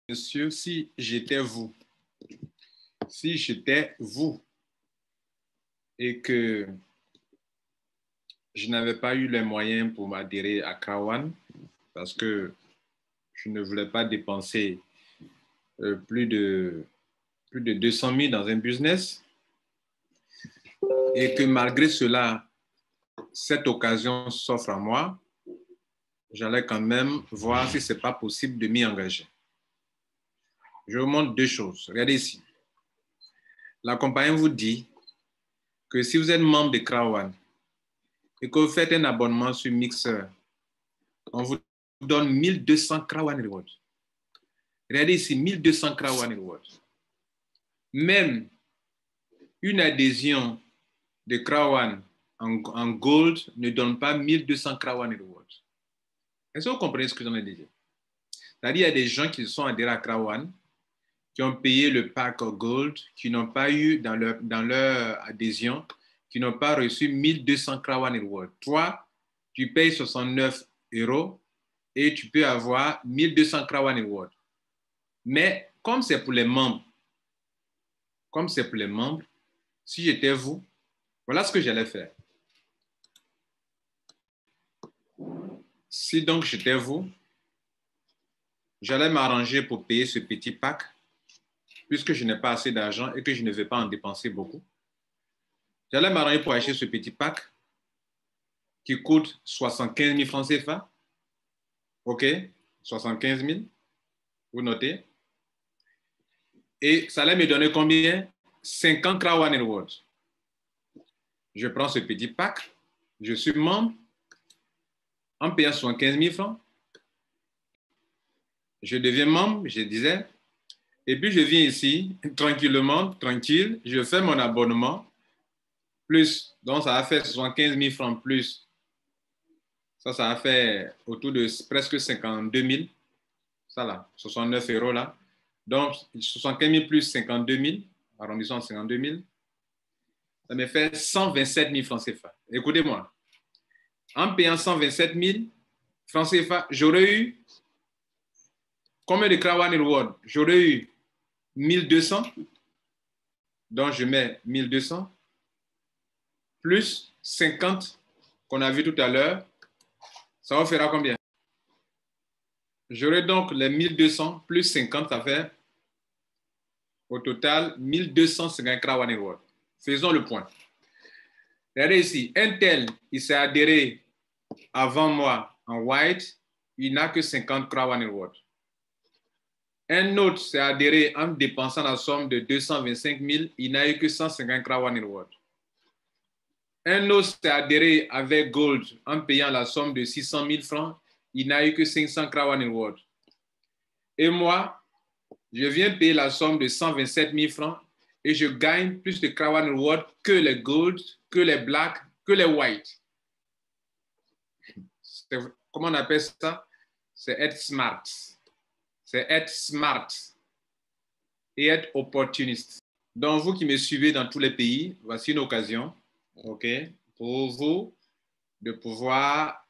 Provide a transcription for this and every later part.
Monsieur, si j'étais vous, et que je n'avais pas eu les moyens pour m'adhérer à Krawan parce que je ne voulais pas dépenser plus de 200 000 dans un business et que malgré cela, cette occasion s'offre à moi, j'allais quand même voir si ce n'est pas possible de m'y engager. Je vous montre deux choses. Regardez ici. La compagnie vous dit que si vous êtes membre de Krawan et que vous faites un abonnement sur Mixer, on vous donne 1200 Krawan Rewards. Regardez ici, 1200 Krawan Rewards. Même une adhésion de Krawan en Gold ne donne pas 1200 Krawan Rewards. Est-ce que vous comprenez ce que j'en ai dit? C'est-à-dire qu'il y a des gens qui sont adhérés à Krawan, qui ont payé le pack Gold, qui n'ont pas eu dans leur adhésion, qui n'ont pas reçu 1200 Krawan Rewards. Toi, tu payes 69 € et tu peux avoir 1200 Krawan Rewards. Mais comme c'est pour les membres, si j'étais vous, voilà ce que j'allais faire. Si donc j'étais vous, j'allais m'arranger pour payer ce petit pack, puisque je n'ai pas assez d'argent et que je ne vais pas en dépenser beaucoup. J'allais m'arranger pour acheter ce petit pack qui coûte 75 000 francs CFA. OK, 75 000, vous notez. Et ça allait me donner combien? 50 Krawan Rewards. Je prends ce petit pack, je suis membre, en payant 75 000 francs. Je deviens membre, je disais, et puis je viens ici, tranquille, je fais mon abonnement, plus, donc ça va faire 75 000 francs plus. Ça va faire autour de presque 52 000. Ça là, 69 € là. Donc, 75 000 plus 52 000, arrondissons 52 000, ça me fait 127 000 francs CFA. Écoutez-moi, en payant 127 000 francs CFA, j'aurais eu combien de Krawan Rewards? J'aurais eu 1200, donc je mets 1200, plus 50 qu'on a vu tout à l'heure, ça vous fera combien? J'aurai donc les 1200 plus 50, ça fait au total 1250 Krawan Rewards. Faisons le point. Regardez ici, un tel, il s'est adhéré avant moi en white, il n'a que 50 Krawan Rewards. Un autre s'est adhéré en dépensant la somme de 225 000, il n'a eu que 150 Krawan Rewards. Un autre s'est adhéré avec Gold en payant la somme de 600 000 francs, il n'a eu que 500 Krawan Rewards. Et moi, je viens payer la somme de 127 000 francs et je gagne plus de Krawan Rewards que les Gold, que les Black, que les White. Comment on appelle ça? C'est être smart. C'est être smart et être opportuniste. Donc, vous qui me suivez dans tous les pays, voici une occasion, OK, pour vous de pouvoir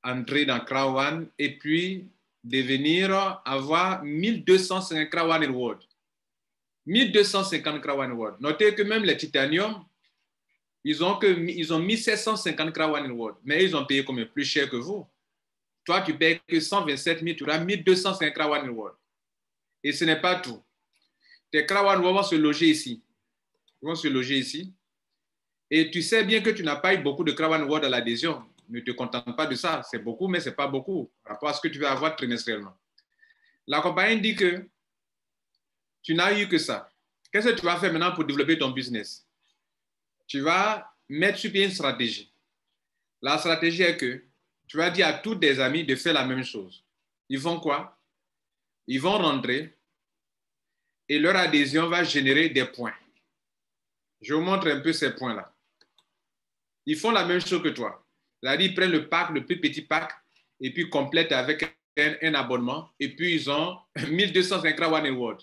entrer dans Krawan et puis devenir, avoir 1250 Krawan Rewards. 1250 Krawan Rewards. Notez que même les Titanium, ils ont 1750 Krawan Rewards, mais ils ont payé comme plus cher que vous. Toi, tu payes que 127 000, tu auras 1250 Krawan Rewards. Et ce n'est pas tout. Tes Krawan vont se loger ici. Ils vont se loger ici. Et tu sais bien que tu n'as pas eu beaucoup de Krawan Rewards à l'adhésion. Ne te contente pas de ça. C'est beaucoup, mais ce n'est pas beaucoup par rapport à ce que tu vas avoir trimestriellement. La compagnie dit que tu n'as eu que ça. Qu'est-ce que tu vas faire maintenant pour développer ton business? Tu vas mettre sur pied une stratégie. La stratégie est que tu vas dire à tous tes amis de faire la même chose. Ils font quoi? Ils vont rentrer et leur adhésion va générer des points. Je vous montre un peu ces points-là. Ils font la même chose que toi. C'est-à-dire, ils prennent le pack, le plus petit pack, et puis complètent avec un abonnement, et puis ils ont 1250 Krawan Rewards.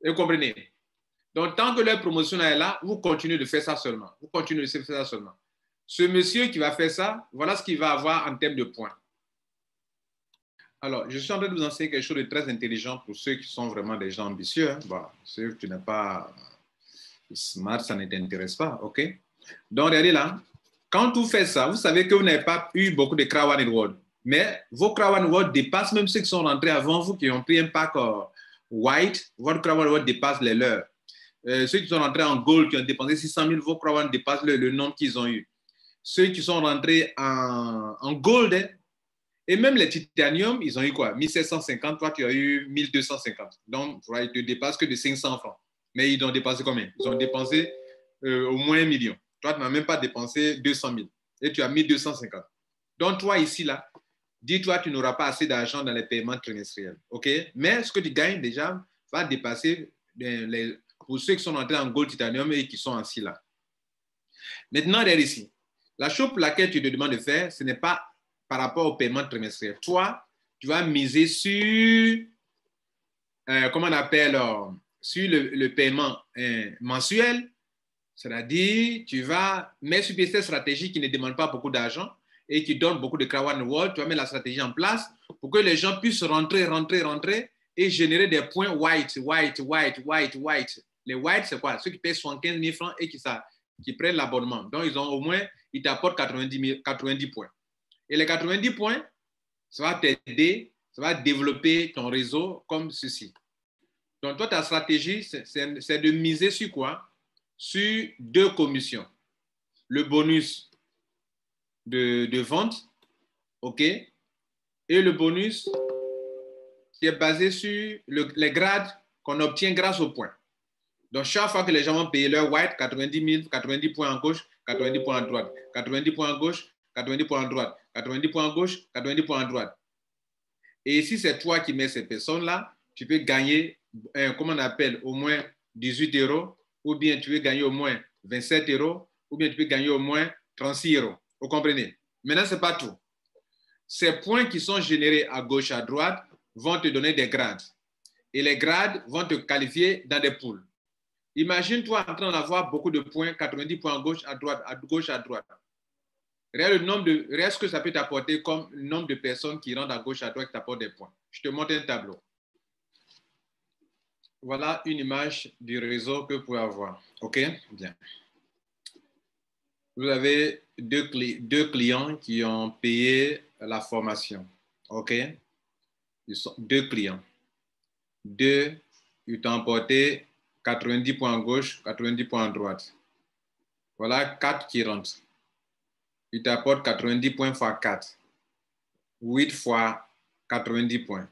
Vous comprenez? Donc, tant que leur promotion est là, vous continuez de faire ça seulement. Vous continuez de faire ça seulement. Ce monsieur qui va faire ça, voilà ce qu'il va avoir en termes de points. Alors, je suis en train de vous enseigner quelque chose de très intelligent pour ceux qui sont vraiment des gens ambitieux. Hein. Bon, ceux que tu n'es pas smart, ça ne t'intéresse pas, OK? Donc, regardez là. Quand vous faites ça, vous savez que vous n'avez pas eu beaucoup de Crown Reward. Mais vos Crown Reward dépassent même ceux qui sont rentrés avant vous, qui ont pris un pack white. Votre Crown Reward dépasse les leurs. Ceux qui sont rentrés en gold, qui ont dépensé 600 000, vos Crown dépassent le nombre qu'ils ont eu. Ceux qui sont rentrés en gold, hein, et même les titanium, ils ont eu quoi? 1750, toi tu as eu 1250. Donc, ils ne te dépassent que de 500 francs. Mais ils ont dépensé combien? Ils ont dépensé au moins 1 million. Toi, tu n'as même pas dépensé 200 000. Et tu as mis 250. Donc, toi, ici, là, dis-toi, tu n'auras pas assez d'argent dans les paiements trimestriels. OK? Mais ce que tu gagnes déjà va dépasser pour ceux qui sont entrés en gold titanium et qui sont assis là. Maintenant, regarde ici. La chose pour laquelle tu te demandes de faire, ce n'est pas par rapport au paiement trimestriel. Toi, tu vas miser sur, comment on appelle, sur le paiement mensuel. C'est-à-dire, tu vas mettre sur pied cette stratégie qui ne demande pas beaucoup d'argent et qui donne beaucoup de Crown Reward. Tu vas mettre la stratégie en place pour que les gens puissent rentrer et générer des points white. Les white, c'est quoi? Ceux qui payent 75 000 francs et qui prennent l'abonnement. Donc, ils t'apportent 90 points. Et les 90 points, ça va t'aider, ça va développer ton réseau comme ceci. Donc, toi, ta stratégie, c'est de miser sur quoi? Sur 2 commissions. Le bonus de vente, OK? Et le bonus qui est basé sur les grades qu'on obtient grâce aux points. Donc, chaque fois que les gens vont payer leur white, 90 000, 90 points en gauche, 90 points à droite, 90 points à gauche, 90 points à droite, 90 points à gauche, 90 points à droite. Et si c'est toi qui mets ces personnes-là, tu peux gagner, comment on appelle, au moins 18 €, ou bien tu peux gagner au moins 27 €, ou bien tu peux gagner au moins 36 €. Vous comprenez? Maintenant, ce n'est pas tout. Ces points qui sont générés à gauche, à droite, vont te donner des grades. Et les grades vont te qualifier dans des poules. Imagine-toi en train d'avoir beaucoup de points, 90 points à gauche, à droite, à gauche, à droite. Regarde ce que ça peut t'apporter comme le nombre de personnes qui rentrent à gauche, à droite, qui t'apportent des points. Je te montre un tableau. Voilà une image du réseau que vous pouvez avoir. OK? Bien. Vous avez deux clients qui ont payé la formation. OK? Ils sont 2 clients. 2, ils t'ont apporté 90 points à gauche, 90 points à droite. Voilà 4 qui rentrent. Ils t'apportent 90 points x 4. 8 fois 90 points.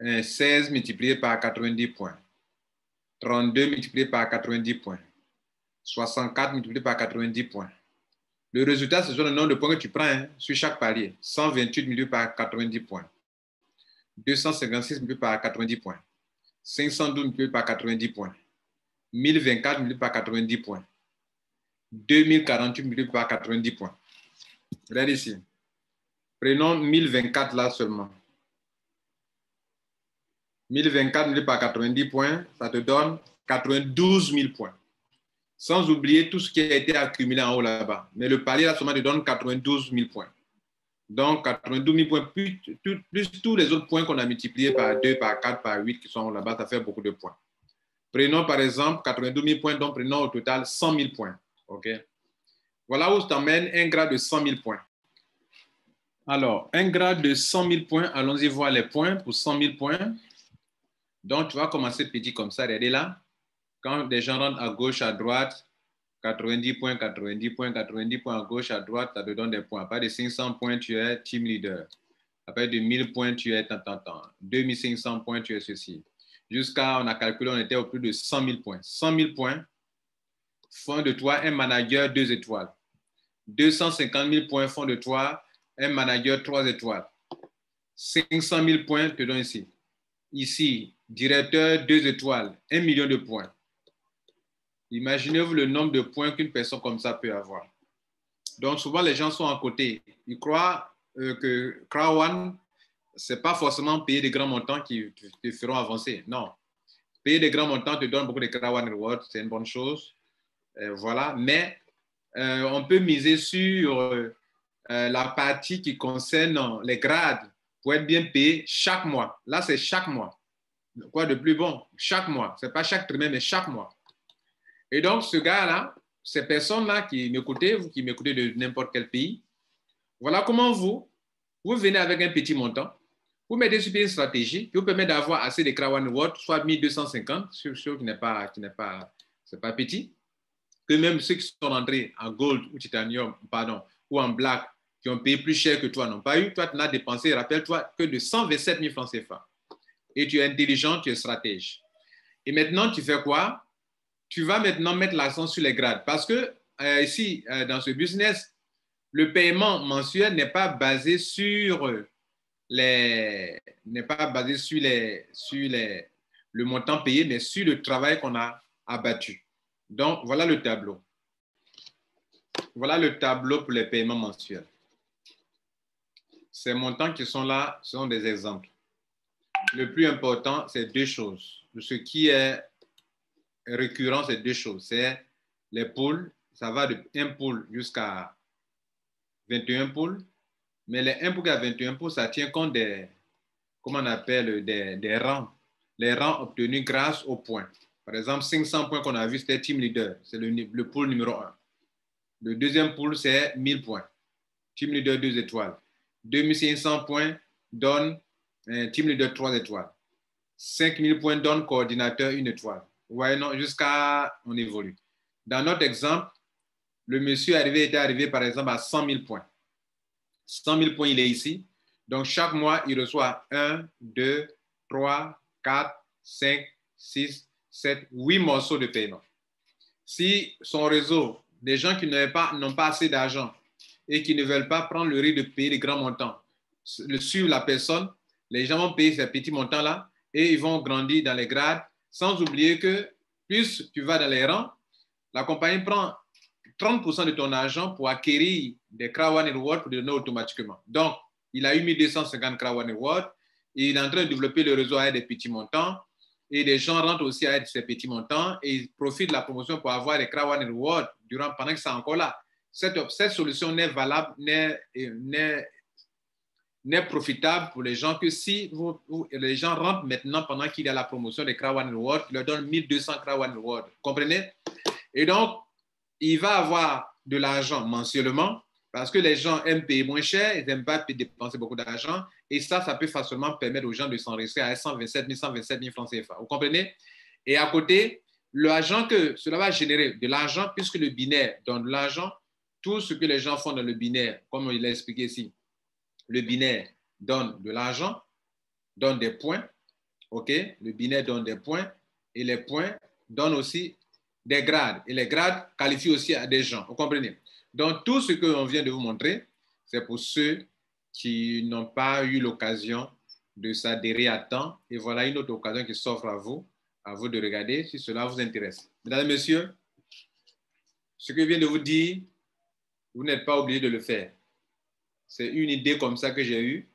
16 multiplié par 90 points. 32 multiplié par 90 points. 64 multiplié par 90 points. Le résultat, c'est le nombre de points que tu prends sur chaque palier. 128 multiplié par 90 points. 256 multiplié par 90 points. 512 multiplié par 90 points. 1024 multiplié par 90 points. 2048 multiplié par 90 points. Regardez ici. Prenons 1024 là seulement. 1024 multiplié par 90 points, ça te donne 92 000 points. Sans oublier tout ce qui a été accumulé en haut là-bas. Mais le palier là seulement te donne 92 000 points. Donc 92 000 points, plus tous les autres points qu'on a multipliés par 2, par 4, par 8 qui sont là-bas, ça fait beaucoup de points. Prenons par exemple 92 000 points, donc prenons au total 100 000 points. OK? Voilà où je t'emmène un grade de 100 000 points. Alors, un grade de 100 000 points, allons-y voir les points pour 100 000 points. Donc, tu vas commencer petit comme ça, regardez là. Quand des gens rentrent à gauche, à droite, 90 points, 90 points, 90 points à gauche, à droite, ça te donne des points. Après de 500 points, tu es team leader. Après de 1000 points, tu es tant. 2500 points, tu es ceci. Jusqu'à, on a calculé, on était au plus de 100 000 points. 100 000 points font de toi un manager 2 étoiles. 250 000 points font de toi un manager 3 étoiles. 500 000 points te donnent ici. Ici, directeur 2 étoiles, 1 million de points. Imaginez-vous le nombre de points qu'une personne comme ça peut avoir. Donc, souvent, les gens sont à côté. Ils croient que Crown, ce n'est pas forcément payer des grands montants qui te feront avancer. Non. Payer des grands montants te donne beaucoup de Crown Rewards, c'est une bonne chose. Voilà. Mais on peut miser sur la partie qui concerne les grades pour être bien payé chaque mois. Là, c'est chaque mois. Quoi de plus bon? Chaque mois. Ce n'est pas chaque trimestre, mais chaque mois. Et donc, ce gars-là, ces personnes-là qui m'écoutez, vous qui m'écoutez de n'importe quel pays, voilà comment vous venez avec un petit montant, vous mettez sur pied une stratégie qui vous permet d'avoir assez de Krawan Reward, soit 1250, sûr qui n'est pas petit, que même ceux qui sont entrés en gold ou titanium, pardon, ou en black, qui ont payé plus cher que toi, n'ont pas eu. Toi, tu n'as dépensé, rappelle-toi, que de 127 000 francs CFA. Et tu es intelligent, tu es stratège. Et maintenant, tu fais quoi? Tu vas maintenant mettre l'accent sur les grades. Parce que ici, dans ce business, le paiement mensuel n'est pas basé sur le montant payé, mais sur le travail qu'on a abattu. Donc, voilà le tableau. Voilà le tableau pour les paiements mensuels. Ces montants qui sont là sont des exemples. Le plus important, c'est deux choses. Ce qui est récurrent, c'est deux choses. C'est les poules. Ça va de 1 pool jusqu'à 21 poules. Mais les 1 pool à 21 poules, ça tient compte des, comment on appelle, des rangs. Les rangs obtenus grâce aux points. Par exemple, 500 points qu'on a vu, c'était Team Leader. C'est le pool numéro 1. Le deuxième pool, c'est 1000 points. Team Leader 2 étoiles. 2500 points donne Team Leader 3 étoiles. 5000 points donne coordinateur 1 étoile. Vous voyez, non, jusqu'à on évolue. Dans notre exemple, le monsieur était arrivé par exemple à 100 000 points. 100 000 points, il est ici. Donc, chaque mois, il reçoit 1, 2, 3, 4, 5, 6, 7, 8 morceaux de paiement. Si son réseau, des gens qui n'ont pas assez d'argent et qui ne veulent pas prendre le risque de payer les grands montants, suivre la personne, les gens vont payer ces petits montants-là et ils vont grandir dans les grades, sans oublier que plus tu vas dans les rangs, la compagnie prend 30% de ton argent pour acquérir des Krawan Rewards pour donner automatiquement. Donc, il a eu 1250 Krawan Rewards, et il est en train de développer le réseau à des petits montants, et les gens rentrent aussi à ces petits montants, et ils profitent de la promotion pour avoir des Krawan Rewards pendant que c'est encore là. Cette solution n'est valable, n'est profitable pour les gens que si les gens rentrent maintenant pendant qu'il y a la promotion des Krawan Rewards, il leur donne 1200 Krawan Rewards. Comprenez? Et donc, il va avoir de l'argent mensuellement parce que les gens aiment payer moins cher, ils n'aiment pas dépenser beaucoup d'argent. Et ça peut facilement permettre aux gens de s'enregistrer à 127 000 francs CFA. Vous comprenez? Et à côté, l'argent que cela va générer de l'argent, puisque le binaire donne de l'argent, tout ce que les gens font dans le binaire, comme il l'a expliqué ici, le binaire donne de l'argent, donne des points. OK? Le binaire donne des points et les points donnent aussi des grades. Et les grades qualifient aussi à des gens. Vous comprenez? Donc, tout ce qu'on vient de vous montrer, c'est pour ceux qui n'ont pas eu l'occasion de s'adhérer à temps. Et voilà une autre occasion qui s'offre à vous de regarder si cela vous intéresse. Mesdames et messieurs, ce que je viens de vous dire, vous n'êtes pas obligés de le faire. C'est une idée comme ça que j'ai eue.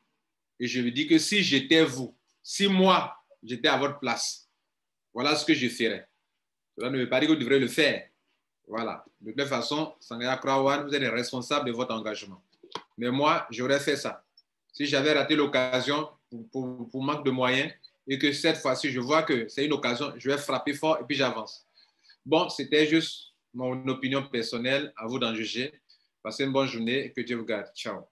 Et je vous dis que si j'étais vous, si moi, j'étais à votre place, voilà ce que je ferais. Cela ne veut pas dire que vous devrez le faire. Voilà. De toute façon, Sanghaya Krawan, vous êtes responsable de votre engagement. Mais moi, j'aurais fait ça. Si j'avais raté l'occasion pour manque de moyens et que cette fois-ci, je vois que c'est une occasion, je vais frapper fort et puis j'avance. Bon, c'était juste mon opinion personnelle. À vous d'en juger. Passez une bonne journée et que Dieu vous garde. Ciao.